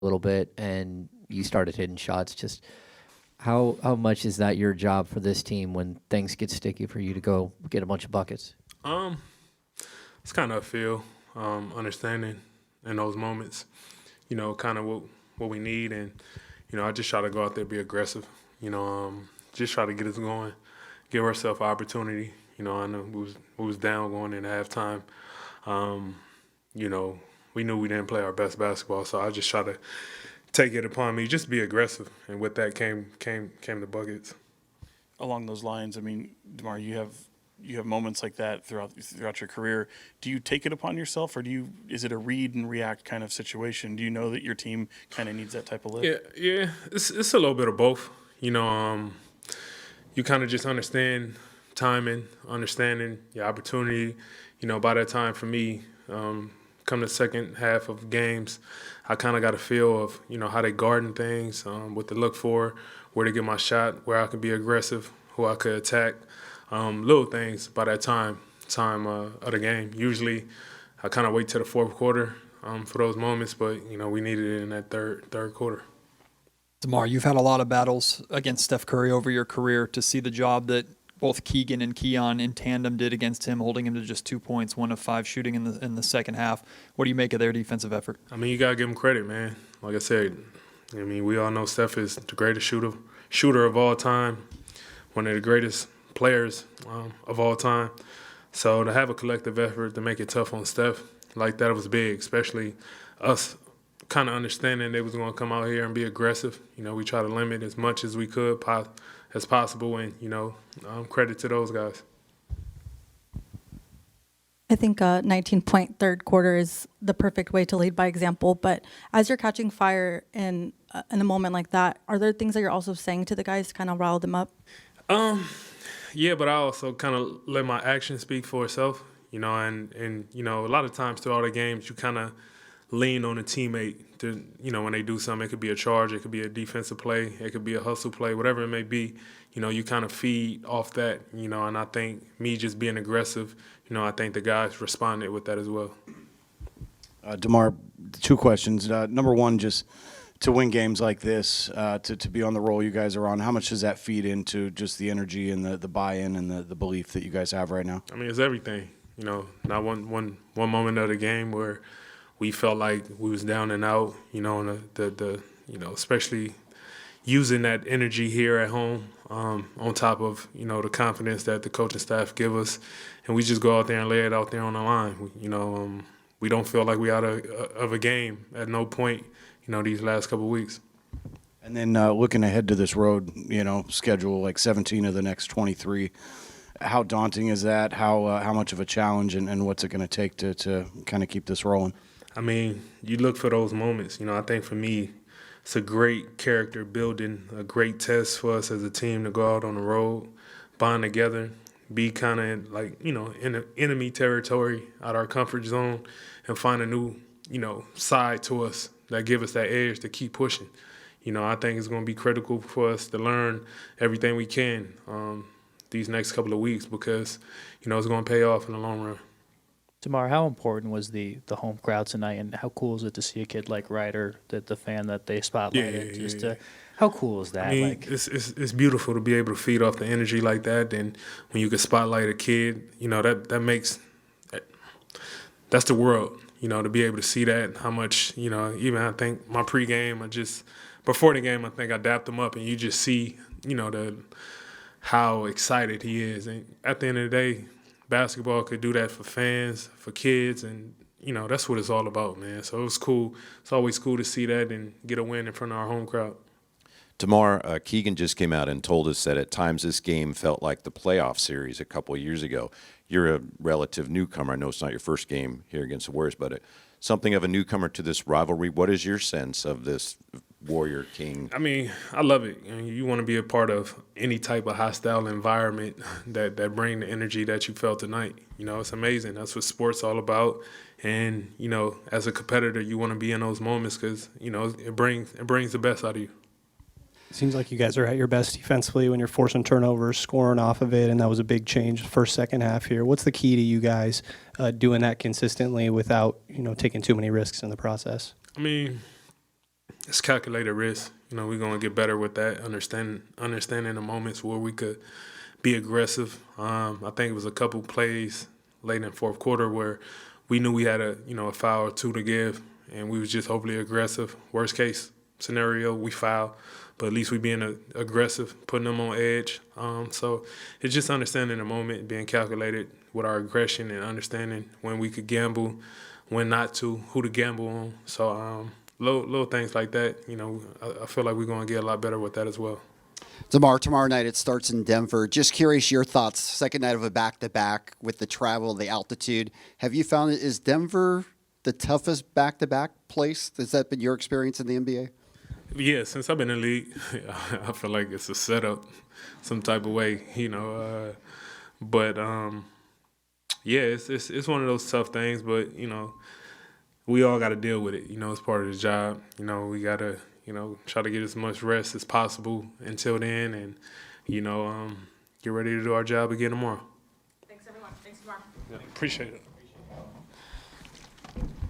a little bit and you started hitting shots. Just how much is that your job for this team when things get sticky for you to go get a bunch of buckets? Um, it's kind of a feel, understanding in those moments. Kind of what we need, and I just try to go out there, be aggressive. Just try to get us going, give ourselves opportunity. I know we was down going into halftime. Um, we knew we didn't play our best basketball, so I just try to take it upon me, just be aggressive, and with that came the buckets. Along those lines, I mean, DeMar, you have moments like that throughout your career. Do you take it upon yourself, or is it a read and react kind of situation? Do you know that your team kind of needs that type of lift? Yeah, it's a little bit of both. You kind of just understand timing, understanding your opportunity. By that time for me, come the second half of games, I kind of got a feel of how they guarding things, what to look for, where to get my shot, where I could be aggressive, who I could attack. Little things by that time of the game. Usually, I kind of wait till the fourth quarter for those moments, but we needed it in that third quarter. DeMar, you've had a lot of battles against Steph Curry over your career. To see the job that both Keegan and Keon in tandem did against him, holding him to just 2 points, 1 of 5 shooting in the second half. What do you make of their defensive effort? I mean, you gotta give them credit, man. Like I said, we all know Steph is the greatest shooter of all time, one of the greatest players of all time. So to have a collective effort to make it tough on Steph like that was big, especially us kind of understanding they was going to come out here and be aggressive. We try to limit as much as we could as possible, and credit to those guys. I think a 19-point third quarter is the perfect way to lead by example. But as you're catching fire in a moment like that, are there things that you're also saying to the guys to kind of rile them up? Yeah, but I also kind of let my actions speak for itself, and a lot of times throughout the games, you kind of lean on a teammate to, when they do something. It could be a charge, it could be a defensive play, it could be a hustle play, whatever it may be. You kind of feed off that, and I think me just being aggressive, I think the guys responded with that as well. DeMar, 2 questions. Number one, just to win games like this, to be on the roll you guys are on, how much does that feed into just the energy and the buy-in and the belief that you guys have right now? I mean, it's everything. Not one moment of the game where we felt like we was down and out. And the especially using that energy here at home, on top of the confidence that the coaching staff give us, and we just go out there and lay it out there on the line. We don't feel like we out of a game at no point. These last couple of weeks. And then looking ahead to this road, schedule like 17 of the next 23. How daunting is that? How much of a challenge, and what's it going to take to kind of keep this rolling? I mean, you look for those moments. I think for me, it's a great character building, a great test for us as a team to go out on the road, bond together, be kind of like, in enemy territory, out our comfort zone, and find a new, side to us that give us that edge to keep pushing. I think it's going to be critical for us to learn everything we can these next couple of weeks because, it's going to pay off in the long run. DeMar, how important was the home crowd tonight, and how cool is it to see a kid like Ryder, the fan that they spotlighted? Yeah. How cool is that? I mean, it's beautiful to be able to feed off the energy like that, and when you can spotlight a kid, that makes that's the world. To be able to see that, how much, even I think my pregame, before the game, I think I dapped him up, and you just see, how excited he is. And at the end of the day, basketball could do that for fans, for kids, and, that's what it's all about, man. So it was cool. It's always cool to see that and get a win in front of our home crowd. DeMar, Keegan just came out and told us that at times this game felt like the playoff series a couple of years ago. You're a relative newcomer. I know it's not your first game here against the Warriors, but something of a newcomer to this rivalry. What is your sense of this Warrior King? I mean, I love it. You want to be a part of any type of hostile environment that bring the energy that you felt tonight. It's amazing. That's what sports all about. And, as a competitor, you want to be in those moments because, it brings the best out of you. It seems like you guys are at your best defensively when you're forcing turnovers, scoring off of it, and that was a big change the first, second half here. What's the key to you guys doing that consistently without, taking too many risks in the process? I mean, it's calculated risk. You know, we're gonna get better with that. Understanding the moments where we could be aggressive. I think it was a couple plays late in fourth quarter where we knew we had a foul or two to give, and we was just hopefully aggressive. Worst case scenario, we foul, but at least we being aggressive, putting them on edge. So it's just understanding the moment, being calculated with our aggression, and understanding when we could gamble, when not to, who to gamble on. So little things like that. You know, I feel like we're going to get a lot better with that as well. DeMar, tomorrow night it starts in Denver. Just curious your thoughts. Second night of a back-to-back with the travel, the altitude. Have you found it? Is Denver the toughest back-to-back place? Has that been your experience in the NBA? Yeah, since I've been in the league, I feel like it's a setup, some type of way, you know. Yeah, it's one of those tough things. But you know, we all got to deal with it. You know, it's part of the job. You know, we got to try to get as much rest as possible until then, and get ready to do our job again tomorrow. Thanks, everyone. Thanks, DeMar. Yeah, appreciate it.